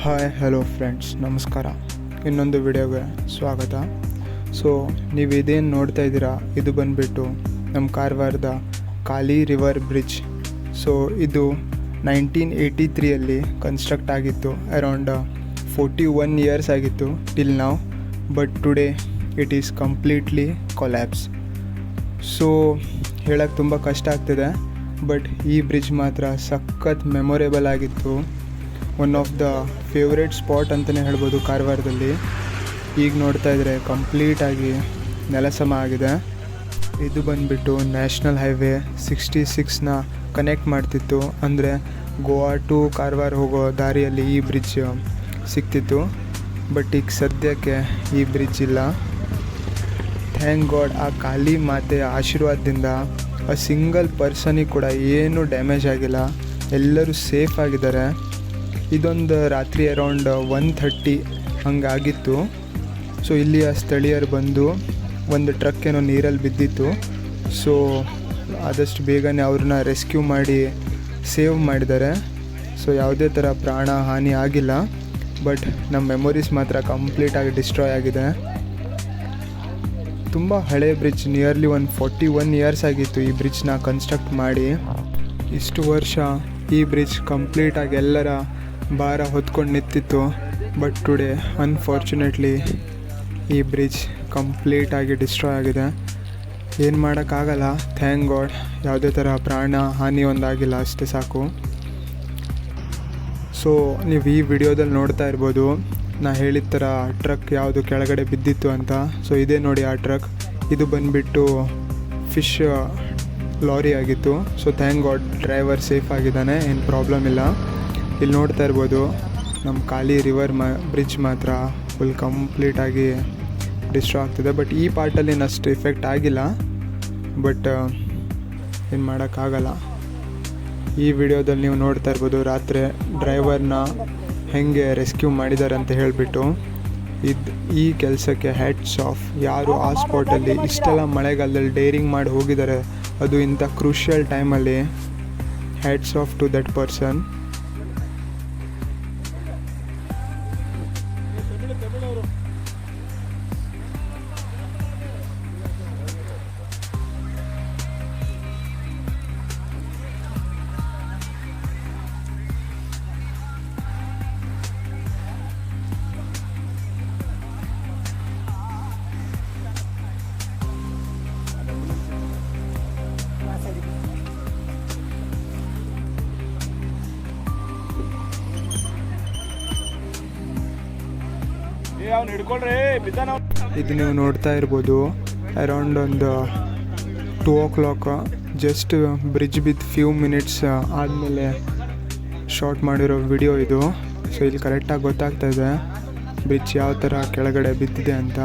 Hi hello friends, ನಮಸ್ಕಾರ. ಇನ್ನೊಂದು ವಿಡಿಯೋಗೆ ಸ್ವಾಗತ. ಸೊ ನೀವು ಇದೇನು ನೋಡ್ತಾ ಇದ್ದೀರಾ, ಇದು ಬಂದುಬಿಟ್ಟು ನಮ್ಮ ಕಾರವಾರದ ಕಾಲಿ ರಿವರ್ ಬ್ರಿಡ್ಜ್. ಸೊ ಇದು 1983 ಕನ್ಸ್ಟ್ರಕ್ಟ್ ಆಗಿತ್ತು. ಅರೌಂಡ್ 41 ಇಯರ್ಸ್ ಆಗಿತ್ತು ಟಿಲ್ ನಾವು, but today it is completely collapse. So ಹೇಳೋಕ್ಕೆ ತುಂಬ ಕಷ್ಟ ಆಗ್ತಿದೆ, ಬಟ್ ಈ ಬ್ರಿಡ್ಜ್ ಮಾತ್ರ ಸಖತ್ ಮೆಮೊರೇಬಲ್ ಆಗಿತ್ತು. One of the favourite spot ಅಂತಲೇ ಹೇಳ್ಬೋದು ಕಾರವಾರದಲ್ಲಿ. ಈಗ ನೋಡ್ತಾ ಇದ್ದರೆ ಕಂಪ್ಲೀಟಾಗಿ ನೆಲಸಮ ಆಗಿದೆ. ಇದು ಬಂದುಬಿಟ್ಟು ನ್ಯಾಷನಲ್ ಹೈವೇ 66ನ ಕನೆಕ್ಟ್ ಮಾಡ್ತಿತ್ತು. ಅಂದರೆ ಗೋವಾ ಟು ಕಾರವಾರ ಹೋಗೋ ದಾರಿಯಲ್ಲಿ ಈ ಬ್ರಿಡ್ಜ್ ಸಿಗ್ತಿತ್ತು. ಬಟ್ ಈಗ ಸದ್ಯಕ್ಕೆ ಈ ಬ್ರಿಡ್ಜ್ ಇಲ್ಲ. ಥ್ಯಾಂಕ್ ಗಾಡ್, ಆ ಕಾಳಿ ಮಾತೆಯ ಆಶೀರ್ವಾದದಿಂದ ಆ ಸಿಂಗಲ್ ಪರ್ಸನಿಗೆ ಕೂಡ ಏನೂ ಡ್ಯಾಮೇಜ್ ಆಗಿಲ್ಲ, ಎಲ್ಲರೂ ಸೇಫ್ ಆಗಿದ್ದಾರೆ. ಇದೊಂದು ರಾತ್ರಿ ಅರೌಂಡ್ 1:30 ಹಂಗಾಗಿತ್ತು. ಸೊ ಇಲ್ಲಿಯ ಸ್ಥಳೀಯರು ಬಂದು ಒಂದು ಟ್ರಕ್ ಏನೋ ನೀರಲ್ಲಿ ಬಿದ್ದಿತ್ತು. ಸೊ ಆದಷ್ಟು ಬೇಗನೆ ಅವ್ರನ್ನ ರೆಸ್ಕ್ಯೂ ಮಾಡಿ ಸೇವ್ ಮಾಡಿದ್ದಾರೆ. ಸೊ ಯಾವುದೇ ಥರ ಪ್ರಾಣ ಹಾನಿ ಆಗಿಲ್ಲ, ಬಟ್ ನಮ್ಮ ಮೆಮೊರೀಸ್ ಮಾತ್ರ ಕಂಪ್ಲೀಟಾಗಿ ಡಿಸ್ಟ್ರಾಯ್ ಆಗಿದೆ. ತುಂಬ ಹಳೆ ಬ್ರಿಡ್ಜ್, ನಿಯರ್ಲಿ 41 ಇಯರ್ಸ್ ಆಗಿತ್ತು ಈ ಬ್ರಿಡ್ಜ್ನ ಕನ್ಸ್ಟ್ರಕ್ಟ್ ಮಾಡಿ. ಇಷ್ಟು ವರ್ಷ ಈ ಬ್ರಿಡ್ಜ್ ಕಂಪ್ಲೀಟಾಗಿ ಎಲ್ಲರ ಭಾರ ಹೊತ್ಕೊಂಡು ನಿಂತಿತ್ತು. ಬಟ್ ಟುಡೇ ಅನ್ಫಾರ್ಚುನೇಟ್ಲಿ ಈ ಬ್ರಿಡ್ಜ್ ಕಂಪ್ಲೀಟಾಗಿ ಡಿಸ್ಟ್ರಾಯ್ ಆಗಿದೆ. ಏನು ಮಾಡೋಕ್ಕಾಗಲ್ಲ. ಥ್ಯಾಂಕ್ ಗಾಡ್ ಯಾವುದೇ ಥರ ಪ್ರಾಣ ಹಾನಿ ಒಂದಾಗಿಲ್ಲ, ಅಷ್ಟೇ ಸಾಕು. ಸೊ ನೀವು ಈ ವಿಡಿಯೋದಲ್ಲಿ ನೋಡ್ತಾ ಇರ್ಬೋದು, ನಾ ಹೇಳಿದ ಥರ ಟ್ರಕ್ ಯಾವುದು ಕೆಳಗಡೆ ಬಿದ್ದಿತ್ತು ಅಂತ. ಸೊ ಇದೇ ನೋಡಿ ಆ ಟ್ರಕ್. ಇದು ಬಂದುಬಿಟ್ಟು ಫಿಶ್ ಲಾರಿ ಆಗಿತ್ತು. So thank god driver safe ಆಗಿದ್ದಾನೆ, ಏನು ಪ್ರಾಬ್ಲಮ್ ಇಲ್ಲ. ಇಲ್ಲಿ ನೋಡ್ತಾ ಇರ್ಬೋದು ನಮ್ಮ ಕಾಲಿ ರಿವರ್ ಬ್ರಿಡ್ಜ್ ಮಾತ್ರ ಫುಲ್ ಕಂಪ್ಲೀಟಾಗಿ ಡಿಸ್ಟ್ರಾ ಆಗ್ತಿದೆ. ಬಟ್ ಈ ಪಾರ್ಟಲ್ಲಿ ಅಷ್ಟು ಎಫೆಕ್ಟ್ ಆಗಿಲ್ಲ, ಬಟ್ ಏನು ಮಾಡೋಕ್ಕಾಗಲ್ಲ. ಈ ವಿಡಿಯೋದಲ್ಲಿ ನೀವು ನೋಡ್ತಾ ಇರ್ಬೋದು ರಾತ್ರಿ ಡ್ರೈವರ್ನ ಹೇಗೆ ರೆಸ್ಕ್ಯೂ ಮಾಡಿದ್ದಾರೆ ಅಂತ ಹೇಳಿಬಿಟ್ಟು. ಈ ಕೆಲಸಕ್ಕೆ ಹ್ಯಾಟ್ಸ್ ಆಫ್. ಯಾರು ಆ ಸ್ಪಾಟಲ್ಲಿ ಇಷ್ಟೆಲ್ಲ ಮಳೆಗಾಲದಲ್ಲಿ ಡೇರಿಂಗ್ ಮಾಡಿ ಹೋಗಿದ್ದಾರೆ, ಅದು ಇಂಥ ಕ್ರೂಷಿಯಲ್ ಟೈಮಲ್ಲಿ, hats off to that person. ಇದು ನೀವು ನೋಡ್ತಾ ಇರ್ಬೋದು ಅರೌಂಡ್ ಒಂದು 2 o'clock, ಜಸ್ಟ್ ಬ್ರಿಡ್ಜ್ ಬಿದ್ದು ಫ್ಯೂ ಮಿನಿಟ್ಸ್ ಆದಮೇಲೆ ಶಾರ್ಟ್ ಮಾಡಿರೋ ವಿಡಿಯೋ ಇದು. ಸೊ ಇಲ್ಲಿ ಕರೆಕ್ಟಾಗಿ ಗೊತ್ತಾಗ್ತಾ ಇದೆ ಬ್ರಿಡ್ಜ್ ಯಾವ ಥರ ಕೆಳಗಡೆ ಬಿದ್ದಿದೆ ಅಂತ.